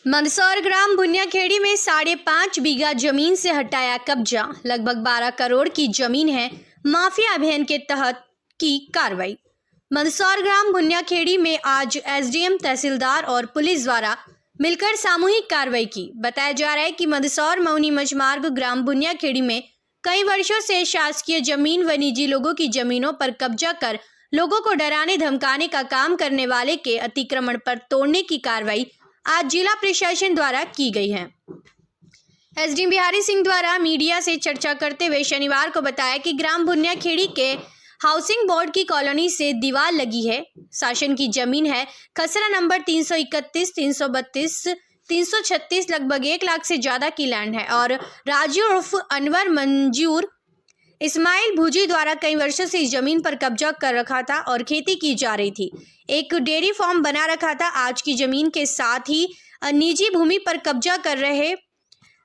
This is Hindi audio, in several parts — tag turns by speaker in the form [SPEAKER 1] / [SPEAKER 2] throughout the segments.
[SPEAKER 1] मंदसौर ग्राम बुनियाखेड़ी में 5.5 बीघा जमीन से हटाया कब्जा। लगभग 12 करोड़ की जमीन है। माफिया अभियान के तहत की कार्रवाई। मंदसौर ग्राम बुनियाखेड़ी में आज एसडीएम, तहसीलदार और पुलिस द्वारा मिलकर सामूहिक कार्रवाई की। बताया जा रहा है कि मंदसौर मऊनी मझमार्ग ग्राम बुनियाखेड़ी में कई वर्षों से शासकीय जमीन व निजी लोगों की जमीनों पर कब्जा कर लोगों को डराने धमकाने का काम करने वाले के अतिक्रमण पर तोड़ने की कार्रवाई आज जिला प्रशासन द्वारा की गई है। एसडीएम बिहारी सिंह द्वारा मीडिया से चर्चा करते हुए शनिवार को बताया कि ग्राम बुनियाखेड़ी के हाउसिंग बोर्ड की कॉलोनी से दीवार लगी है। शासन की जमीन है। खसरा नंबर 331, 332, 336 लगभग 1 लाख से ज्यादा की लैंड है और राजू उर्फ अनवर मंजूर इस्माइल भूजी द्वारा कई वर्षों से इस जमीन पर कब्जा कर रखा था और खेती की जा रही थी। एक डेयरी फार्म बना रखा था। आज की जमीन के साथ ही निजी भूमि पर कब्जा कर रहे,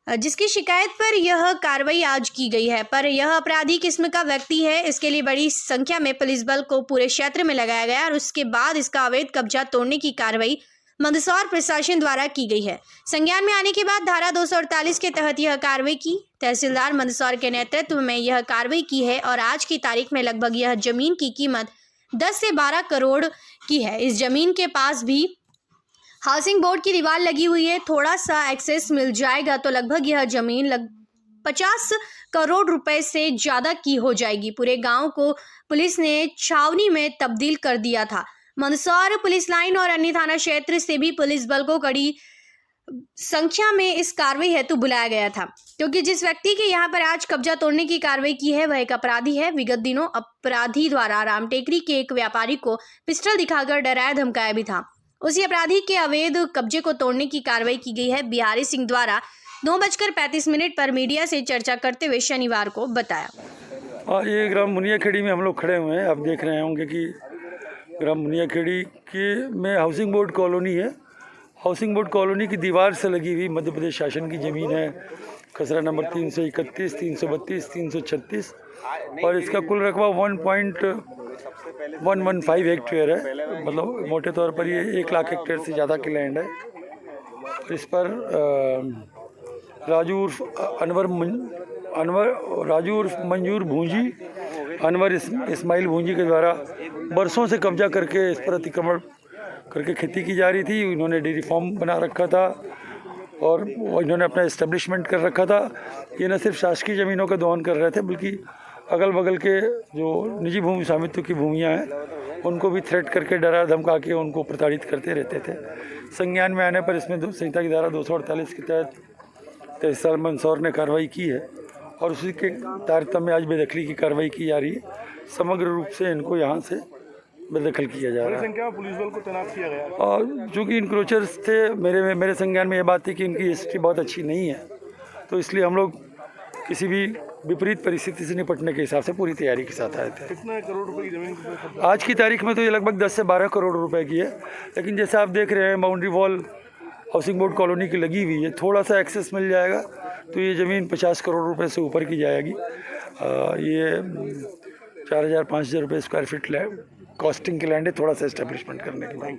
[SPEAKER 1] जिसकी शिकायत पर यह कार्रवाई आज की गई है। पर यह अपराधी किस्म का व्यक्ति है। इसके लिए बड़ी संख्या में पुलिस बल को पूरे क्षेत्र में लगाया गया और उसके बाद इसका अवैध कब्जा तोड़ने की कार्रवाई मंदसौर प्रशासन द्वारा की गई है। संज्ञान में आने के बाद धारा 248 के तहत यह कार्रवाई की। तहसीलदार मंदसौर के नेतृत्व में यह कार्रवाई की है और आज की तारीख में लगभग यह जमीन की कीमत 10 से 12 करोड़ की है। इस जमीन के पास भी हाउसिंग बोर्ड की दीवार लगी हुई है। थोड़ा सा एक्सेस मिल जाएगा तो लगभग यह जमीन 50 करोड़ रुपए से ज्यादा की हो जाएगी। पूरे गांव को पुलिस ने छावनी में तब्दील कर दिया था। मंदसौर पुलिस लाइन और अन्य थाना क्षेत्र से भी पुलिस बल को कड़ी संख्या में इस कार्रवाई हेतु बुलाया गया था, क्योंकि जिस व्यक्ति के यहाँ पर आज कब्जा तोड़ने की कार्रवाई की है वह एक अपराधी है। विगत दिनों अपराधी द्वारा राम टेकरी के एक व्यापारी को पिस्टल दिखाकर डराया धमकाया भी था। उसी अपराधी के अवैध कब्जे को तोड़ने की कार्रवाई की गई है। बिहारी सिंह द्वारा 9:35 पर मीडिया से चर्चा करते हुए शनिवार को बताया।
[SPEAKER 2] ये ग्राम बुनियाखेड़ी में हम लोग खड़े हुए हैं। आप देख रहे होंगे कि ग्राम बुनियाखेड़ी के में हाउसिंग बोर्ड कॉलोनी है। हाउसिंग बोर्ड कॉलोनी की दीवार से लगी हुई मध्य प्रदेश शासन की ज़मीन है। खसरा नंबर 331, 332, 336 और इसका कुल रकबा 1.115 हेक्टेयर है। मतलब मोटे तौर पर ये 1 लाख हेक्टेयर से ज़्यादा की लैंड है। इस पर राजू उर्फ मंजूर भूंजी, अनवर इस्माइल भूंजी के द्वारा बरसों से कब्जा करके इस पर अतिक्रमण करके खेती की जा रही थी। इन्होंने डेयरी फार्म बना रखा था और इन्होंने अपना इस्टेब्लिशमेंट कर रखा था। ये न सिर्फ शासकीय ज़मीनों का दोहन कर रहे थे बल्कि अगल बगल के जो निजी भूमि स्वामित्व की भूमियाँ हैं उनको भी थ्रेट करके डरा धमका के उनको प्रताड़ित करते रहते थे। संज्ञान में आने पर इसमें संहिता की धारा 248 के तहत तहसीलदार मंदसौर ने कार्रवाई की है और उसी के तारतम्य आज बेदखली की कार्रवाई की जा रही है। समग्र रूप से इनको यहाँ से बेदखल किया जा रहा है।
[SPEAKER 3] संख्या में पुलिस बल को तैनात किया गया
[SPEAKER 2] और चूँकि इनक्रोचर्स थे, मेरे संज्ञान में ये बात थी कि इनकी हिस्ट्री बहुत अच्छी नहीं है, तो इसलिए हम लोग किसी भी विपरीत परिस्थिति से निपटने के हिसाब से पूरी तैयारी के साथ आए थे।
[SPEAKER 3] कितने करोड़ रुपए की जमीन
[SPEAKER 2] आज की तारीख में तो ये लगभग 10 से 12 करोड़ रुपए की है। लेकिन जैसे आप देख रहे हैं boundary wall housing board colony की लगी हुई है। थोड़ा सा एक्सेस मिल जाएगा तो ये ज़मीन 50 करोड़ रुपए से ऊपर की जाएगी। ये 4,000-5,000 रुपये स्क्वायर फीट कॉस्टिंग की लैंड है, थोड़ा सा इस्टेब्लिशमेंट करने के लिए।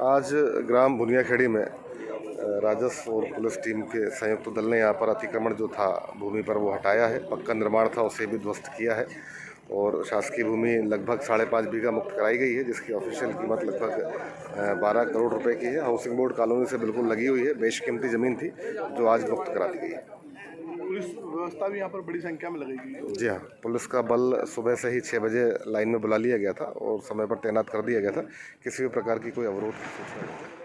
[SPEAKER 4] आज ग्राम बुनियाखेड़ी में राजस्व और पुलिस टीम के संयुक्त दल ने यहाँ पर अतिक्रमण जो था भूमि पर वो हटाया है। पक्का निर्माण था उसे भी ध्वस्त किया है और शासकीय भूमि लगभग 5.5 बीघा मुक्त कराई गई है, जिसकी ऑफिशियल कीमत लगभग 12 करोड़ रुपए की है। हाउसिंग बोर्ड कॉलोनी से बिल्कुल लगी हुई है। बेशकीमती ज़मीन थी जो आज मुक्त करा दी गई है।
[SPEAKER 3] पुलिस व्यवस्था भी यहाँ पर बड़ी संख्या में लगेगी।
[SPEAKER 4] जी हाँ, पुलिस का बल सुबह से ही 6 बजे लाइन में बुला लिया गया था और समय पर तैनात कर दिया गया था। किसी भी प्रकार की कोई अवरोध की सूचना नहीं है।